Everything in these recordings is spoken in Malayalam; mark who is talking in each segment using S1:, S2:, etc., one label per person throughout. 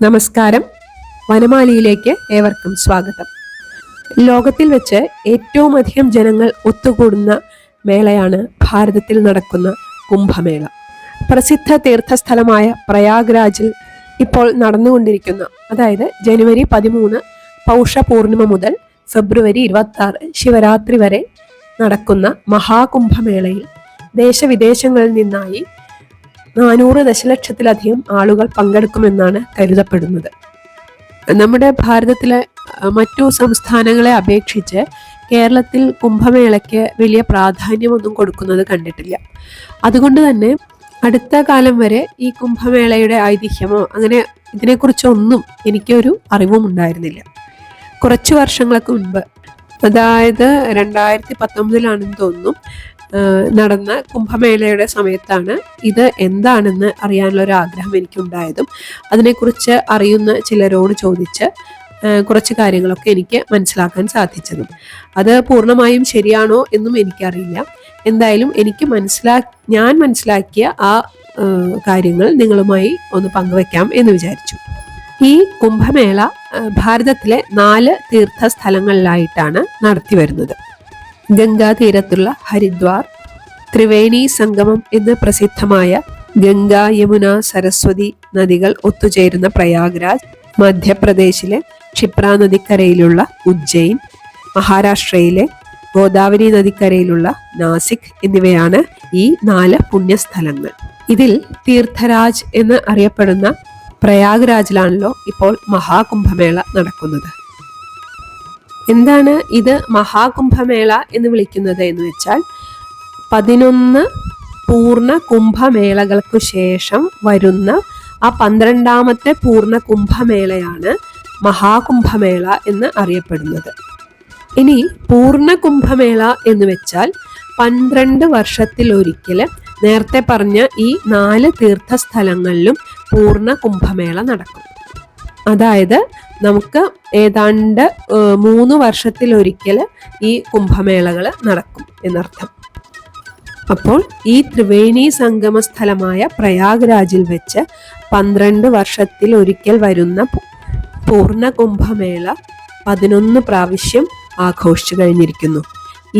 S1: നമസ്കാരം. വനമാലിയിലേക്ക് ഏവർക്കും സ്വാഗതം. ലോകത്തിൽ വെച്ച് ഏറ്റവും അധികം ജനങ്ങൾ ഒത്തുകൂടുന്ന മേളയാണ് ഭാരതത്തിൽ നടക്കുന്ന കുംഭമേള. പ്രസിദ്ധ തീർത്ഥസ്ഥലമായ പ്രയാഗ്രാജിൽ ഇപ്പോൾ നടന്നുകൊണ്ടിരിക്കുന്ന, അതായത് ജനുവരി 13 പൗഷ പൂർണിമ മുതൽ ഫെബ്രുവരി 26 ശിവരാത്രി വരെ നടക്കുന്ന മഹാകുംഭമേളയിൽ ദേശവിദേശങ്ങളിൽ നിന്നായി 400 ദശലക്ഷത്തിലധികം ആളുകൾ പങ്കെടുക്കുമെന്നാണ് കരുതപ്പെടുന്നത്. നമ്മുടെ ഭാരതത്തിലെ മറ്റു സംസ്ഥാനങ്ങളെ അപേക്ഷിച്ച് കേരളത്തിൽ കുംഭമേളയ്ക്ക് വലിയ പ്രാധാന്യമൊന്നും കൊടുക്കുന്നത് കണ്ടിട്ടില്ല. അതുകൊണ്ട് തന്നെ അടുത്ത കാലം വരെ ഈ കുംഭമേളയുടെ ഐതിഹ്യമോ അങ്ങനെ ഇതിനെക്കുറിച്ചൊന്നും എനിക്കൊരു അറിവും ഉണ്ടായിരുന്നില്ല. കുറച്ചു വർഷങ്ങൾക്ക് മുൻപ്, അതായത് 2019 തോന്നുന്നു, നടന്ന കുംഭമേളയുടെ സമയത്താണ് ഇത് എന്താണെന്ന് അറിയാനുള്ള ഒരു ആഗ്രഹം എനിക്കുണ്ടായതും അതിനെക്കുറിച്ച് അറിയുന്ന ചിലരോട് ചോദിച്ച് കുറച്ച് കാര്യങ്ങളൊക്കെ എനിക്ക് മനസ്സിലാക്കാൻ സാധിച്ചതും. അത് പൂർണ്ണമായും ശരിയാണോ എന്നും എനിക്കറിയില്ല. എന്തായാലും ഞാൻ മനസ്സിലാക്കിയ ആ കാര്യങ്ങൾ നിങ്ങളുമായി ഒന്ന് പങ്കുവെക്കാം എന്ന് വിചാരിച്ചു. ഈ കുംഭമേള ഭാരതത്തിലെ 4 തീർത്ഥസ്ഥലങ്ങളിലായിട്ടാണ് നടത്തി വരുന്നത്. ഗംഗാതീരത്തുള്ള ഹരിദ്വാർ, ത്രിവേണി സംഗമം എന്ന് പ്രസിദ്ധമായ ഗംഗ, യമുന, സരസ്വതി നദികൾ ഒത്തുചേരുന്ന പ്രയാഗ്രാജ്, മധ്യപ്രദേശിലെ ക്ഷിപ്ര നദിക്കരയിലുള്ള ഉജ്ജയിൻ, മഹാരാഷ്ട്രയിലെ ഗോദാവരി നദിക്കരയിലുള്ള നാസിക് എന്നിവയാണ് ഈ 4 പുണ്യസ്ഥലങ്ങൾ. ഇതിൽ തീർത്ഥരാജ് എന്ന് അറിയപ്പെടുന്ന പ്രയാഗ്രാജിലാണല്ലോ ഇപ്പോൾ മഹാകുംഭമേള നടക്കുന്നത്. എന്താണ് ഇത് മഹാകുംഭമേള എന്ന് വിളിക്കുന്നത് എന്ന് വെച്ചാൽ, 11 പൂർണ്ണ കുംഭമേളകൾക്ക് ശേഷം വരുന്ന ആ 12ാമത്തെ പൂർണ്ണ കുംഭമേളയാണ് മഹാകുംഭമേള എന്ന് അറിയപ്പെടുന്നത്. ഇനി പൂർണ്ണ കുംഭമേള എന്ന് വെച്ചാൽ 12 വർഷത്തിലൊരിക്കൽ നേരത്തെ പറഞ്ഞ ഈ 4 തീർത്ഥസ്ഥലങ്ങളിലും പൂർണ്ണ കുംഭമേള നടക്കും. അതായത് നമുക്ക് ഏതാണ്ട് 3 വർഷത്തിലൊരിക്കൽ ഈ കുംഭമേളകൾ നടക്കും എന്നർത്ഥം. അപ്പോൾ ഈ ത്രിവേണി സംഗമ സ്ഥലമായ പ്രയാഗ്രാജിൽ വെച്ച് 12 വർഷത്തിലൊരിക്കൽ വരുന്ന പൂർണ്ണ കുംഭമേള 11 പ്രാവശ്യം ആഘോഷിച്ചു കഴിഞ്ഞിരിക്കുന്നു.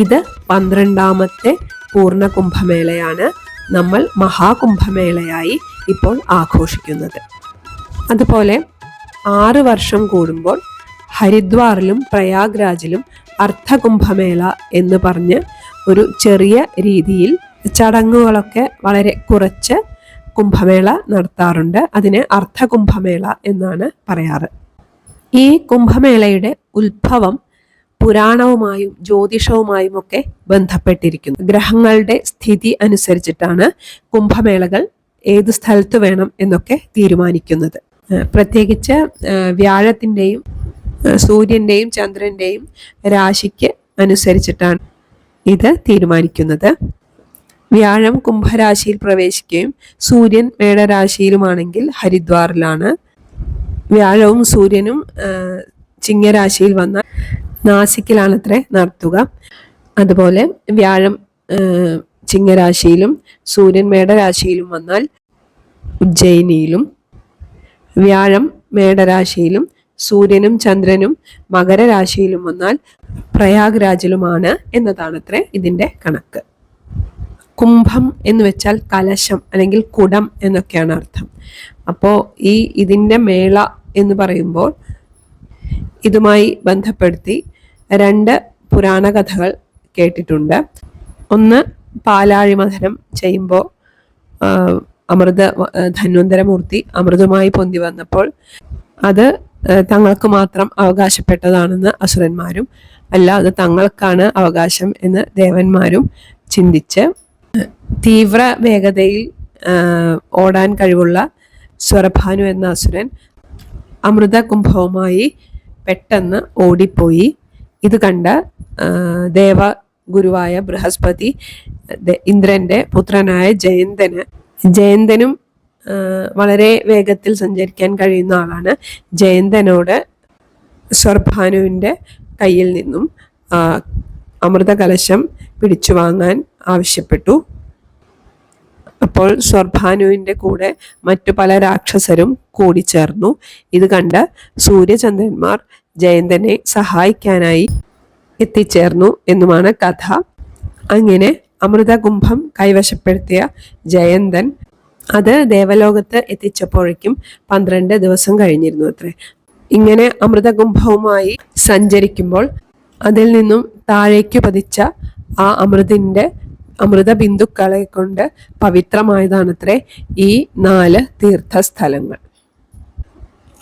S1: ഇത് 12ാമത്തെ പൂർണ്ണ കുംഭമേളയാണ് നമ്മൾ മഹാകുംഭമേളയായി ഇപ്പോൾ ആഘോഷിക്കുന്നത്. അതുപോലെ 6 വർഷം കൂടുമ്പോൾ ഹരിദ്വാറിലും പ്രയാഗ്രാജിലും അർദ്ധകുംഭമേള എന്ന് പറഞ്ഞ് ഒരു ചെറിയ രീതിയിൽ ചടങ്ങുകളൊക്കെ വളരെ കുറച്ച് കുംഭമേള നടത്താറുണ്ട്. അതിന് അർദ്ധകുംഭമേള എന്നാണ് പറയാറ്. ഈ കുംഭമേളയുടെ ഉത്ഭവം പുരാണവുമായും ജ്യോതിഷവുമായും ഒക്കെ ബന്ധപ്പെട്ടിരിക്കുന്നു. ഗ്രഹങ്ങളുടെ സ്ഥിതി അനുസരിച്ചിട്ടാണ് കുംഭമേളകൾ ഏത് സ്ഥലത്ത് വേണം എന്നൊക്കെ തീരുമാനിക്കുന്നത്. പ്രത്യേകിച്ച് വ്യാഴത്തിൻ്റെയും സൂര്യൻ്റെയും ചന്ദ്രൻ്റെയും രാശിക്ക് അനുസരിച്ചിട്ടാണ് ഇത് തീരുമാനിക്കുന്നത്. വ്യാഴം കുംഭരാശിയിൽ പ്രവേശിക്കുകയും സൂര്യൻ മേടരാശിയിലുമാണെങ്കിൽ ഹരിദ്വാറിലാണ്. വ്യാഴവും സൂര്യനും ചിങ്ങരാശിയിൽ വന്നാൽ നാസിക്കിലാണത്രേ നടത്തുക. അതുപോലെ വ്യാഴം ചിങ്ങരാശിയിലും സൂര്യൻ മേടരാശിയിലും വന്നാൽ ഉജ്ജയിനിയിലും, വ്യാഴം മേടരാശിയിലും സൂര്യനും ചന്ദ്രനും മകരരാശിയിലും വന്നാൽ പ്രയാഗ്രാജിലുമാണ് എന്നതാണത്രേ ഇതിൻ്റെ കണക്ക്. കുംഭം എന്ന് വെച്ചാൽ കലശം അല്ലെങ്കിൽ കുടം എന്നൊക്കെയാണ് അർത്ഥം. അപ്പോൾ ഇതിൻ്റെ മേള എന്ന് പറയുമ്പോൾ ഇതുമായി ബന്ധപ്പെടുത്തി 2 പുരാണ കഥകൾ കേട്ടിട്ടുണ്ട്. ഒന്ന്, പാലാഴി മഥനം ചെയ്യുമ്പോൾ ധന്വന്തരമൂർത്തി അമൃതമായി പൊന്തി വന്നപ്പോൾ അത് തങ്ങൾക്ക് മാത്രം അവകാശപ്പെട്ടതാണെന്ന് അസുരന്മാരും, അല്ല അത് തങ്ങൾക്കാണ് അവകാശം എന്ന് ദേവന്മാരും ചിന്തിച്ച് തീവ്ര വേഗതയിൽ ഓടാൻ കഴിവുള്ള സ്വരഭാനു എന്ന അസുരൻ അമൃത കുംഭവുമായി പെട്ടെന്ന് ഓടിപ്പോയി. ഇത് കണ്ട ദേവഗുരുവായ ബൃഹസ്പതി ഇന്ദ്രന്റെ പുത്രനായ ജയന്തനും വളരെ വേഗത്തിൽ സഞ്ചരിക്കാൻ കഴിയുന്ന ആളാണ്. ജയന്തനോട് സ്വർഭാനുവിൻ്റെ കയ്യിൽ നിന്നും അമൃത കലശം പിടിച്ചു വാങ്ങാൻ ആവശ്യപ്പെട്ടു. അപ്പോൾ സ്വർഭാനുവിൻ്റെ കൂടെ മറ്റു പല രാക്ഷസരും കൂടിച്ചേർന്നു. ഇത് കണ്ട് സൂര്യചന്ദ്രന്മാർ ജയന്തനെ സഹായിക്കാനായി എത്തിച്ചേർന്നു എന്നുമാണ് കഥ. അങ്ങനെ അമൃതകുംഭം കൈവശപ്പെടുത്തിയ ജയന്തൻ അത് ദേവലോകത്ത് എത്തിച്ചപ്പോഴേക്കും 12 ദിവസം കഴിഞ്ഞിരുന്നു അത്രേ. ഇങ്ങനെ അമൃതകുംഭവുമായി സഞ്ചരിക്കുമ്പോൾ അതിൽ നിന്നും താഴേക്ക് പതിച്ച ആ അമൃത ബിന്ദുക്കളെ കൊണ്ട് പവിത്രമായതാണത്രേ ഈ 4 തീർത്ഥസ്ഥലങ്ങൾ.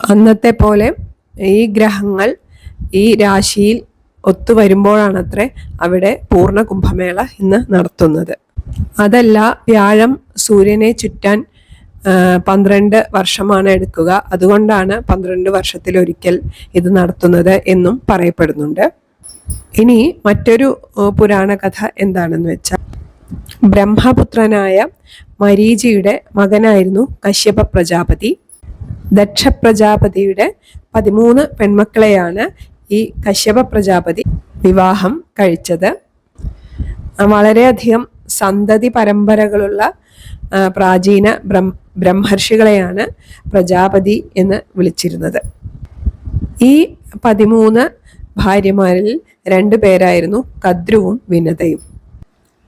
S1: അന്നത്തെ പോലെ ഈ ഗ്രഹങ്ങൾ ഈ രാശിയിൽ ഒത്തുവരുമ്പോഴാണത്രേ അവിടെ പൂർണ്ണ കുംഭമേള ഇന്ന് നടത്തുന്നത്. അതല്ല, വ്യാഴം സൂര്യനെ ചുറ്റാൻ 12 വർഷമാണ് എടുക്കുക. അതുകൊണ്ടാണ് 12 വർഷത്തിലൊരിക്കൽ ഇത് നടത്തുന്നത് എന്നും പറയപ്പെടുന്നുണ്ട്. ഇനി മറ്റൊരു പുരാണ കഥ എന്താണെന്ന് വെച്ചാൽ, ബ്രഹ്മപുത്രനായ മരീചിയുടെ മകനായിരുന്നു കശ്യപ പ്രജാപതി. ദക്ഷ പ്രജാപതിയുടെ 13 പെൺമക്കളെയാണ് ഈ കശ്യപ പ്രജാപതി വിവാഹം കഴിച്ചത്. വളരെയധികം സന്തതി പരമ്പരകളുള്ള പ്രാചീന ബ്രഹ്മർഷികളെയാണ് പ്രജാപതി എന്ന് വിളിച്ചിരുന്നത്. ഈ 13 ഭാര്യമാരിൽ 2 പേരായിരുന്നു കദ്രുവും വിനതയും.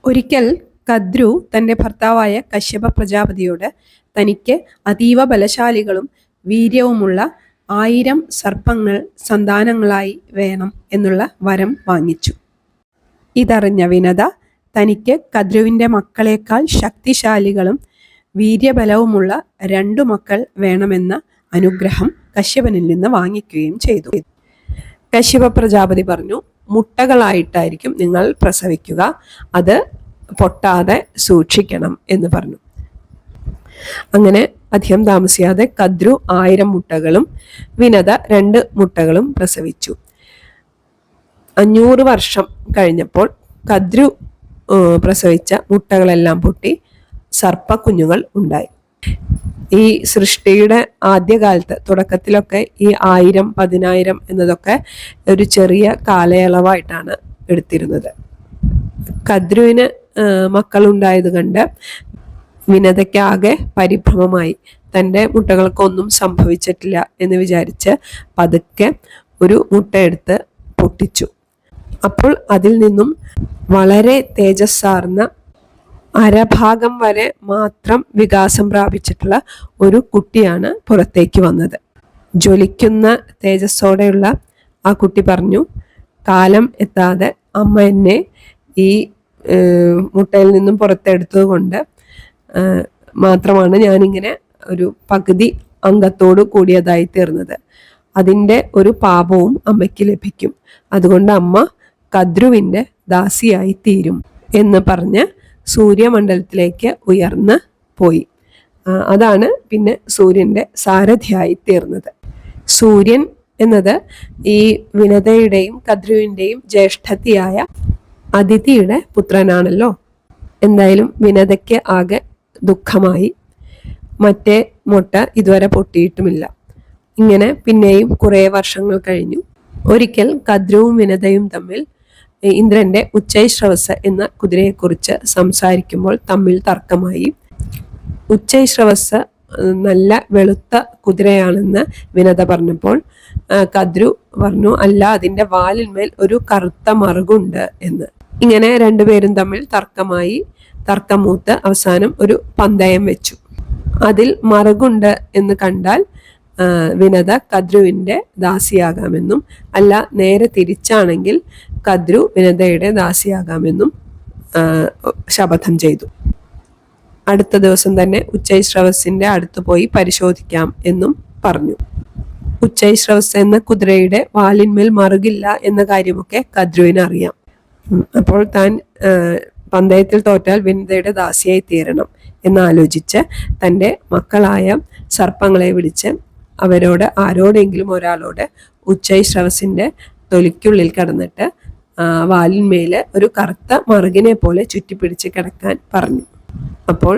S1: ഒരിക്കൽ കദ്രു തൻ്റെ ഭർത്താവായ കശ്യപ പ്രജാപതിയോട് തനിക്ക് അതീവ ബലശാലികളും വീര്യവുമുള്ള 1000 സർപ്പങ്ങൾ സന്താനങ്ങളായി വേണം എന്നുള്ള വരം വാങ്ങിച്ചു. ഇതറിഞ്ഞ വിനത തനിക്ക് കദ്രുവിൻ്റെ മക്കളേക്കാൾ ശക്തിശാലികളും വീര്യബലവുമുള്ള 2 മക്കൾ വേണമെന്ന അനുഗ്രഹം കശ്യപനിൽ നിന്ന് വാങ്ങിക്കുകയും ചെയ്തു. കശ്യപ പ്രജാപതി പറഞ്ഞു, മുട്ടകളായിട്ടായിരിക്കും നിങ്ങൾ പ്രസവിക്കുക, അത് പൊട്ടാതെ സൂക്ഷിക്കണം എന്ന് പറഞ്ഞു. അങ്ങനെ അധികം താമസിയാതെ കദ്രു 1000 മുട്ടകളും വിനത 2 മുട്ടകളും പ്രസവിച്ചു. 500 വർഷം കഴിഞ്ഞപ്പോൾ കദ്രു പ്രസവിച്ച മുട്ടകളെല്ലാം പൊട്ടി സർപ്പക്കുഞ്ഞുങ്ങൾ ഉണ്ടായി. ഈ സൃഷ്ടിയുടെ ആദ്യകാലത്ത് തുടക്കത്തിലൊക്കെ ഈ 1000, 10000 എന്നതൊക്കെ ഒരു ചെറിയ കാലയളവായിട്ടാണ് എടുത്തിരുന്നത്. കദ്രുവിന് മക്കളുണ്ടായത് കണ്ട് വിനതയ്ക്കാകെ പരിഭ്രമമായി. തൻ്റെ മുട്ടകൾക്കൊന്നും സംഭവിച്ചിട്ടില്ല എന്ന് വിചാരിച്ച് പതുക്കെ ഒരു മുട്ടയെടുത്ത് പൊട്ടിച്ചു. അപ്പോൾ അതിൽ നിന്നും വളരെ തേജസ്സാർന്ന അരഭാഗം വരെ മാത്രം വികാസം പ്രാപിച്ചിട്ടുള്ള ഒരു കുട്ടിയാണ് പുറത്തേക്ക് വന്നത്. ജ്വലിക്കുന്ന തേജസ്സോടെയുള്ള ആ കുട്ടി പറഞ്ഞു, കാലം എത്താതെ അമ്മ എന്നെ ഈ മുട്ടയിൽ നിന്നും പുറത്തെടുത്തത് കൊണ്ട് മാത്രമാണ് ഞാനിങ്ങനെ ഒരു പകുതി അംഗത്തോട് കൂടിയതായി തീർന്നത്. അതിൻ്റെ ഒരു പാപവും അമ്മയ്ക്ക് ലഭിക്കും. അതുകൊണ്ട് അമ്മ കദ്രുവിൻ്റെ ദാസിയായി തീരും എന്ന് പറഞ്ഞ് സൂര്യമണ്ഡലത്തിലേക്ക് ഉയർന്ന് പോയി. അതാണ് പിന്നെ സൂര്യൻ്റെ സാരഥിയായി തീർന്നത്. സൂര്യൻ എന്നത് ഈ വിനതയുടെയും കദ്രുവിൻ്റെയും ജ്യേഷ്ഠത്തിയായ അദിതിയുടെ പുത്രനാണല്ലോ. എന്തായാലും വിനതയ്ക്ക് ആകെ ദുഃഖമായി. മറ്റേ മുട്ട ഇതുവരെ പൊട്ടിയിട്ടുമില്ല. ഇങ്ങനെ പിന്നെയും കുറേ വർഷങ്ങൾ കഴിഞ്ഞു. ഒരിക്കൽ കദ്രുവും വിനതയും തമ്മിൽ ഇന്ദ്രന്റെ ഉച്ചൈശ്രവസ് എന്ന കുതിരയെക്കുറിച്ച് സംസാരിക്കുമ്പോൾ തമ്മിൽ തർക്കമായി. ഉച്ചൈശ്രവസ് നല്ല വെളുത്ത കുതിരയാണെന്ന് വിനത പറഞ്ഞപ്പോൾ കദ്രു പറഞ്ഞു, അല്ല, അതിൻ്റെ വാലിന്മേൽ ഒരു കറുത്ത മറുകുണ്ട് എന്ന്. ഇങ്ങനെ 2 പേരും തമ്മിൽ തർക്കമായി. തർക്കമൂത്ത് അവസാനം ഒരു പന്തയം വെച്ചു. അതിൽ മറുകുണ്ട് എന്ന് കണ്ടാൽ വിനത കദ്രുവിൻ്റെ ദാസിയാകാമെന്നും, അല്ല നേരെ തിരിച്ചാണെങ്കിൽ കദ്രു വിനതയുടെ ദാസിയാകാമെന്നും ശപഥം ചെയ്തു. അടുത്ത ദിവസം തന്നെ ഉച്ചൈശ്രവസിൻ്റെ അടുത്ത് പോയി പരിശോധിക്കാം എന്നും പറഞ്ഞു. ഉച്ചൈശ്രവസ് എന്ന കുതിരയുടെ വാലിന്മേൽ മറുകില്ല എന്ന കാര്യമൊക്കെ കദ്രുവിന് അറിയാം. അപ്പോൾ താൻ പന്തയത്തിൽ തോറ്റാൽ വിനതയുടെ ദാസിയായി തീരണം എന്നാലോചിച്ച് തൻ്റെ മക്കളായ സർപ്പങ്ങളെ വിളിച്ച് അവരോട് ആരോടെങ്കിലും ഒരാളോട് ഉച്ചൈശ്രവസിൻ്റെ തൊലിക്കുള്ളിൽ കിടന്നിട്ട് വാലിന്മേൽ ഒരു കറുത്ത മറുകിനെ പോലെ ചുറ്റിപ്പിടിച്ച് കിടക്കാൻ പറഞ്ഞു. അപ്പോൾ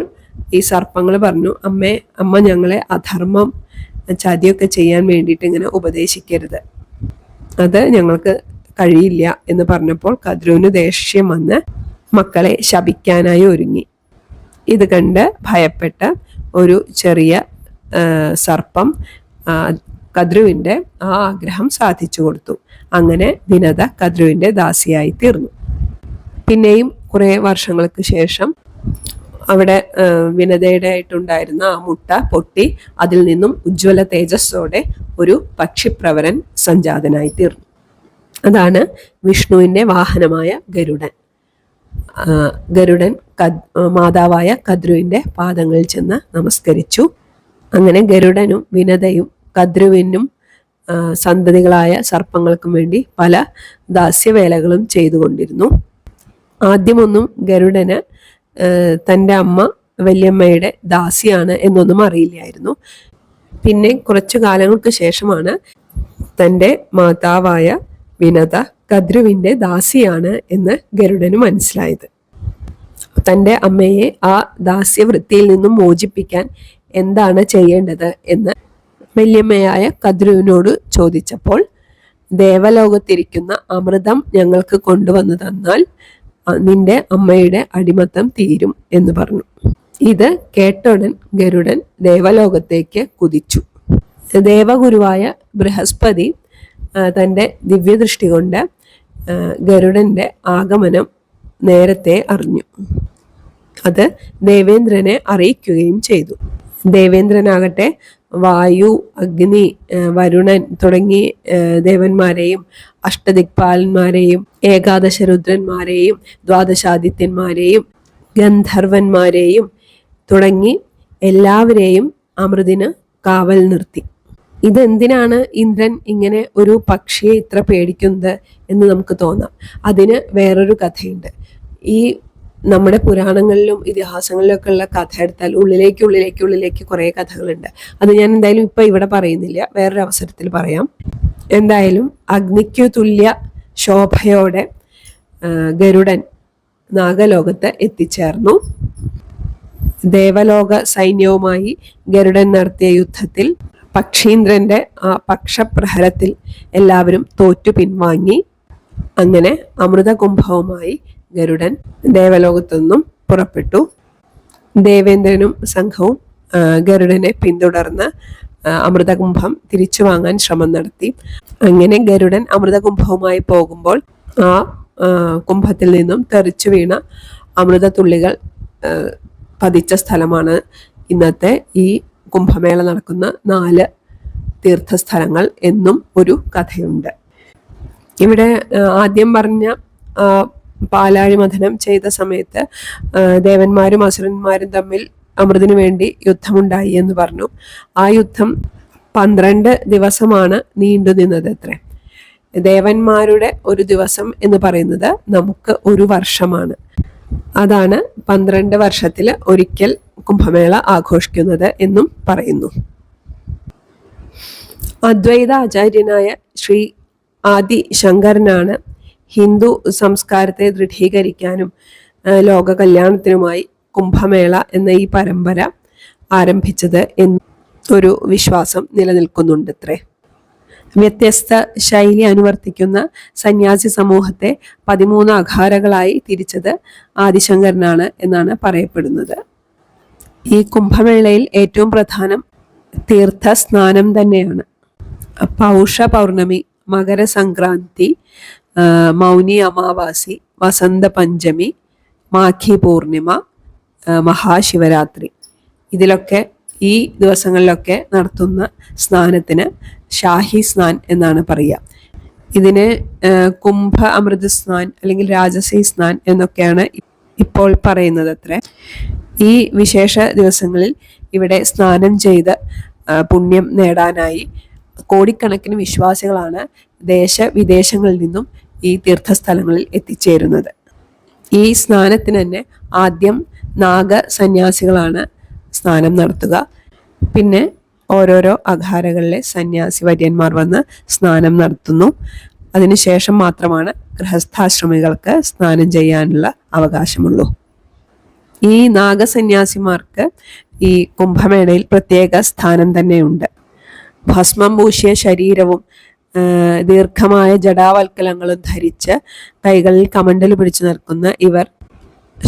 S1: ഈ സർപ്പങ്ങൾ പറഞ്ഞു, അമ്മ ഞങ്ങളെ അധർമ്മം ചതിയൊക്കെ ചെയ്യാൻ വേണ്ടിയിട്ട് ഇങ്ങനെ ഉപദേശിക്കരുത്, അത് ഞങ്ങൾക്ക് കഴിയില്ല എന്ന് പറഞ്ഞപ്പോൾ കദ്രുവിന് ദേഷ്യം വന്ന് മക്കളെ ശപിക്കാനായി ഒരുങ്ങി. ഇത് കണ്ട് ഭയപ്പെട്ട ഒരു ചെറിയ സർപ്പം കദ്രുവിൻ്റെ ആ ആഗ്രഹം സാധിച്ചു കൊടുത്തു. അങ്ങനെ വിനത കദ്രുവിൻ്റെ ദാസിയായി തീർന്നു. പിന്നെയും കുറേ വർഷങ്ങൾക്ക് ശേഷം അവിടെ വിനതയുടെ ആയിട്ടുണ്ടായിരുന്ന ആ മുട്ട പൊട്ടി അതിൽ നിന്നും ഉജ്ജ്വല തേജസ്സോടെ ഒരു പക്ഷിപ്രവരൻ സംജാതനായി തീർന്നു. അതാണ് വിഷ്ണുവിൻ്റെ വാഹനമായ ഗരുഡൻ. ഗരുഡൻ മാതാവായ കദ്രുവിൻ്റെ പാദങ്ങളിൽ ചെന്ന് നമസ്കരിച്ചു. അങ്ങനെ ഗരുഡനും വിനതയും കദ്രുവിനും സന്തതികളായ സർപ്പങ്ങൾക്കും വേണ്ടി പല ദാസ്യവേലകളും ചെയ്തുകൊണ്ടിരുന്നു. ആദ്യമൊന്നും ഗരുഡന് തൻ്റെ അമ്മ വല്യമ്മയുടെ ദാസിയാണ് എന്നൊന്നും അറിയില്ലായിരുന്നു. പിന്നെ കുറച്ചു കാലങ്ങൾക്ക് ശേഷമാണ് തൻ്റെ മാതാവായ വിനത കദ്രുവിൻ്റെ ദാസിയാണ് എന്ന് ഗരുഡന് മനസ്സിലായത്. തൻ്റെ അമ്മയെ ആ ദാസ്യവൃത്തിയിൽ നിന്നും മോചിപ്പിക്കാൻ എന്താണ് ചെയ്യേണ്ടത് എന്ന് വല്യമ്മയായ കദ്രുവിനോട് ചോദിച്ചപ്പോൾ, ദേവലോകത്തിരിക്കുന്ന അമൃതം ഞങ്ങൾക്ക് കൊണ്ടുവന്നു തന്നാൽ നിന്റെ അമ്മയുടെ അടിമത്തം തീരും എന്ന് പറഞ്ഞു. ഇത് കേട്ടുടൻ ഗരുഡൻ ദേവലോകത്തേക്ക് കുതിച്ചു. ദേവഗുരുവായ ബൃഹസ്പതി തൻ്റെ ദിവ്യദൃഷ്ടി കൊണ്ട് ഗരുഡൻ്റെ ആഗമനം നേരത്തെ അറിഞ്ഞു. അത് ദേവേന്ദ്രനെ അറിയിക്കുകയും ചെയ്തു. ദേവേന്ദ്രനാകട്ടെ വായു, അഗ്നി, വരുണൻ തുടങ്ങി ദേവന്മാരെയും അഷ്ടദിക്പാലന്മാരെയും ഏകാദശ രുദ്രന്മാരെയും ദ്വാദശാദിത്യന്മാരെയും ഗന്ധർവന്മാരെയും തുടങ്ങി എല്ലാവരെയും അമൃതിന് കാവൽ നിർത്തി. ഇതെന്തിനാണ് ഇന്ദ്രൻ ഇങ്ങനെ ഒരു പക്ഷിയെ ഇത്ര പേടിക്കുന്നത് എന്ന് നമുക്ക് തോന്നാം. അതിന് വേറൊരു കഥയുണ്ട്. ഈ നമ്മുടെ പുരാണങ്ങളിലും ഇതിഹാസങ്ങളിലും ഒക്കെ ഉള്ള കഥ എടുത്താൽ ഉള്ളിലേക്ക് കുറേ കഥകളുണ്ട്. അത് ഞാൻ എന്തായാലും ഇപ്പം ഇവിടെ പറയുന്നില്ല, വേറൊരു അവസരത്തിൽ പറയാം. എന്തായാലും അഗ്നിക്കു തുല്യ ശോഭയോടെ ഗരുഡൻ നാഗലോകത്ത് എത്തിച്ചേർന്നു. ദേവലോക സൈന്യവുമായി ഗരുഡൻ നടത്തിയ യുദ്ധത്തിൽ പക്ഷീന്ദ്രന്റെ ആ പക്ഷപ്രഹരത്തിൽ എല്ലാവരും തോറ്റു പിൻവാങ്ങി. അങ്ങനെ അമൃതകുംഭവുമായി ഗരുഡൻ ദേവലോകത്തു നിന്നും പുറപ്പെട്ടു. ദേവേന്ദ്രനും സംഘവും ഗരുഡനെ പിന്തുടർന്ന് അമൃതകുംഭം തിരിച്ചു വാങ്ങാൻ ശ്രമം നടത്തി. അങ്ങനെ ഗരുഡൻ അമൃതകുംഭവുമായി പോകുമ്പോൾ ആ കുംഭത്തിൽ നിന്നും തെറിച്ചു വീണ അമൃതത്തുള്ളികൾ പതിച്ച സ്ഥലമാണ് ഇന്നത്തെ ഈ കുംഭമേള നടക്കുന്ന 4 തീർത്ഥസ്ഥലങ്ങൾ എന്നും ഒരു കഥയുണ്ട്. ഇവിടെ ആദ്യം പറഞ്ഞ പാലാഴി മഥനം ചെയ്ത സമയത്ത് ദേവന്മാരും അസുരന്മാരും തമ്മിൽ അമൃതിനു വേണ്ടി യുദ്ധമുണ്ടായി എന്ന് പറഞ്ഞു. ആ യുദ്ധം 12 ദിവസമാണ് നീണ്ടു നിന്നത് അത്രേ. ദേവന്മാരുടെ ഒരു ദിവസം എന്ന് പറയുന്നത് നമുക്ക് ഒരു വർഷമാണ്. അതാണ് 12 വർഷത്തിൽ ഒരിക്കൽ കുംഭമേള ആഘോഷിക്കുന്നത് എന്നും പറയുന്നു. അദ്വൈത ആചാര്യനായ ശ്രീ ആദി ശങ്കരനാണ് ഹിന്ദു സംസ്കാരത്തെ ദൃഢീകരിക്കാനും ലോക കല്യാണത്തിനുമായി കുംഭമേള എന്ന ഈ പരമ്പര ആരംഭിച്ചത് എന്നൊരു വിശ്വാസം നിലനിൽക്കുന്നുണ്ടത്രേ. വ്യത്യസ്ത ശൈലി അനുവർത്തിക്കുന്ന സന്യാസി സമൂഹത്തെ 13 അഘാരകളായി തിരിച്ചത് ആദിശങ്കരനാണ് എന്നാണ് പറയപ്പെടുന്നത്. ഈ കുംഭമേളയിൽ ഏറ്റവും പ്രധാനം തീർത്ഥ സ്നാനം തന്നെയാണ്. പൗഷ പൗർണമി, മകരസംക്രാന്തി, മൗനി അമാവാസി, വസന്ത പഞ്ചമി, മാഘി പൂർണിമ, മഹാശിവരാത്രി, ഇതിലൊക്കെ ഈ ദിവസങ്ങളിലൊക്കെ നടത്തുന്ന സ്നാനത്തിന് ഷാഹി സ്നാൻ എന്നാണ് പറയുക. ഇതിന് കുംഭ അമൃത സ്നാൻ അല്ലെങ്കിൽ രാജസി സ്നാൻ എന്നൊക്കെയാണ് ഇപ്പോൾ പറയുന്നത് അത്രേ. ഈ വിശേഷ ദിവസങ്ങളിൽ ഇവിടെ സ്നാനം ചെയ്ത് പുണ്യം നേടാനായി കോടിക്കണക്കിന് വിശ്വാസികളാണ് ദേശവിദേശങ്ങളിൽ നിന്നും ഈ തീർത്ഥസ്ഥലങ്ങളിൽ എത്തിച്ചേരുന്നത്. ഈ സ്നാനത്തിന് തന്നെ ആദ്യം നാഗ സന്യാസികളാണ് സ്നാനം നടത്തുക. പിന്നെ ഓരോരോ അഘാരകളിലെ സന്യാസി വര്യന്മാർ വന്ന് സ്നാനം നടത്തുന്നു. അതിനുശേഷം മാത്രമാണ് ഗൃഹസ്ഥാശ്രമികൾക്ക് സ്നാനം ചെയ്യാനുള്ള അവകാശമുള്ളൂ. ഈ നാഗസന്യാസിമാർക്ക് ഈ കുംഭമേളയിൽ പ്രത്യേക സ്ഥാനം തന്നെയുണ്ട്. ഭസ്മം പൂശിയ ശരീരവും ദീർഘമായ ജടാവൽക്കലങ്ങളും ധരിച്ച് കൈകളിൽ കമണ്ടൽ പിടിച്ചു നിൽക്കുന്ന ഇവർ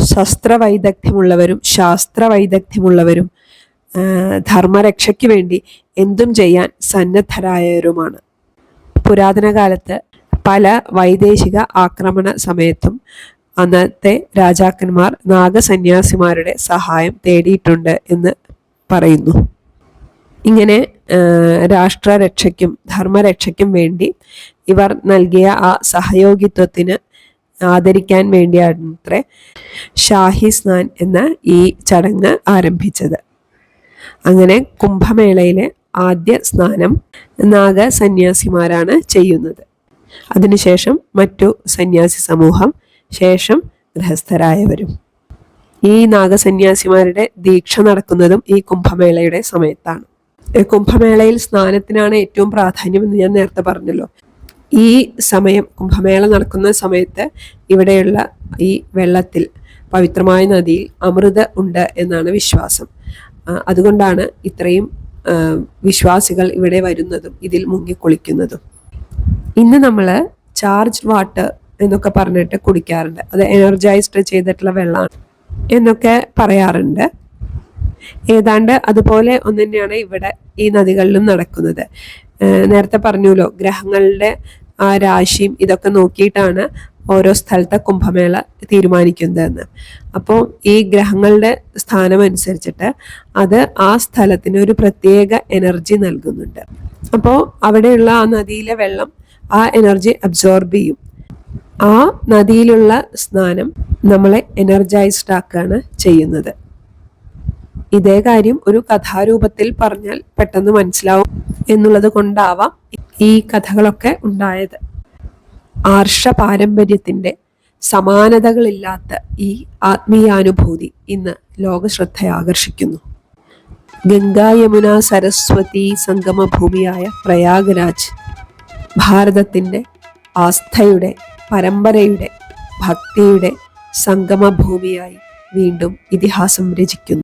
S1: ശസ്ത്രവൈദഗ്ധ്യമുള്ളവരും ശാസ്ത്രവൈദഗ്ധ്യമുള്ളവരും ധർമ്മരക്ഷയ്ക്ക് വേണ്ടി എന്തും ചെയ്യാൻ സന്നദ്ധരായവരുമാണ്. പുരാതന കാലത്ത് പല വൈദേശിക ആക്രമണ സമയത്തും അന്നത്തെ രാജാക്കന്മാർ നാഗസന്യാസിമാരുടെ സഹായം തേടിയിട്ടുണ്ട് എന്ന് പറയുന്നു. ഇങ്ങനെ രാഷ്ട്രരക്ഷയ്ക്കും ധർമ്മരക്ഷയ്ക്കും വേണ്ടി ഇവർ നൽകിയ ആ സഹയോഗിത്വത്തിന് ആദരിക്കാൻ വേണ്ടിയാണത്രേ ഷാഹി സ്നാൻ എന്ന ഈ ചടങ്ങ് ആരംഭിച്ചത്. അങ്ങനെ കുംഭമേളയിലെ ആദ്യ സ്നാനം നാഗസന്യാസിമാരാണ് ചെയ്യുന്നത്. അതിനുശേഷം മറ്റു സന്യാസി സമൂഹം, ശേഷം ഗൃഹസ്ഥരായവരും. ഈ നാഗസന്യാസിമാരുടെ ദീക്ഷ നടക്കുന്നതും ഈ കുംഭമേളയുടെ സമയത്താണ്. കുംഭമേളയിൽ സ്നാനത്തിനാണ് ഏറ്റവും പ്രാധാന്യം എന്ന് ഞാൻ നേരത്തെ പറഞ്ഞല്ലോ. ഈ സമയം, കുംഭമേള നടക്കുന്ന സമയത്ത് ഇവിടെയുള്ള ഈ വെള്ളത്തിൽ, പവിത്രമായ നദിയിൽ അമൃത ഉണ്ട് എന്നാണ് വിശ്വാസം. അതുകൊണ്ടാണ് ഇത്രയും വിശ്വാസികൾ ഇവിടെ വരുന്നതും ഇതിൽ മുങ്ങിക്കുളിക്കുന്നതും. ഇന്ന് നമ്മൾ ചാർജ് വാട്ടർ എന്നൊക്കെ പറഞ്ഞിട്ട് കുടിക്കാറുണ്ട്. അത് എനർജൈസ്ഡ് ചെയ്തിട്ടുള്ള വെള്ളമാണ് എന്നൊക്കെ പറയാറുണ്ട്. ഏതാണ്ട് അതുപോലെ ഒന്ന് തന്നെയാണ് ഇവിടെ ഈ നദികളിലും നടക്കുന്നത്. നേരത്തെ പറഞ്ഞല്ലോ, ഗ്രഹങ്ങളുടെ ആ രാശിയും ഇതൊക്കെ നോക്കിയിട്ടാണ് ഓരോ സ്ഥലത്തെ കുംഭമേള തീരുമാനിക്കുന്നതെന്ന്. അപ്പോൾ ഈ ഗ്രഹങ്ങളുടെ സ്ഥാനം അനുസരിച്ചിട്ട് അത് ആ സ്ഥലത്തിന് ഒരു പ്രത്യേക എനർജി നൽകുന്നുണ്ട്. അപ്പോൾ അവിടെയുള്ള ആ നദിയിലെ വെള്ളം ആ എനർജി അബ്സോർബ് ചെയ്യും. ആ നദിയിലുള്ള സ്നാനം നമ്മളെ എനർജൈസ്ഡ് ആക്കുകയാണ് ചെയ്യുന്നത്. ഇതേ കാര്യം ഒരു കഥാരൂപത്തിൽ പറഞ്ഞാൽ പെട്ടെന്ന് മനസ്സിലാവും എന്നുള്ളത് കൊണ്ടാവാം ഈ കഥകളൊക്കെ ഉണ്ടായത്. ആർഷ പാരമ്പര്യത്തിന്റെ സമാനതകളില്ലാത്ത ഈ ആത്മീയാനുഭൂതി ഇന്ന് ലോകശ്രദ്ധ ആകർഷിക്കുന്നു. ഗംഗാ യമുന സരസ്വതി സംഗമഭൂമിയായ പ്രയാഗ്രാജ് ഭാരതത്തിന്റെ ആസ്ഥയുടെ, പരമ്പരയുടെ, ഭക്തിയുടെ സംഗമഭൂമിയായി വീണ്ടും ഇതിഹാസം രചിക്കുന്നു.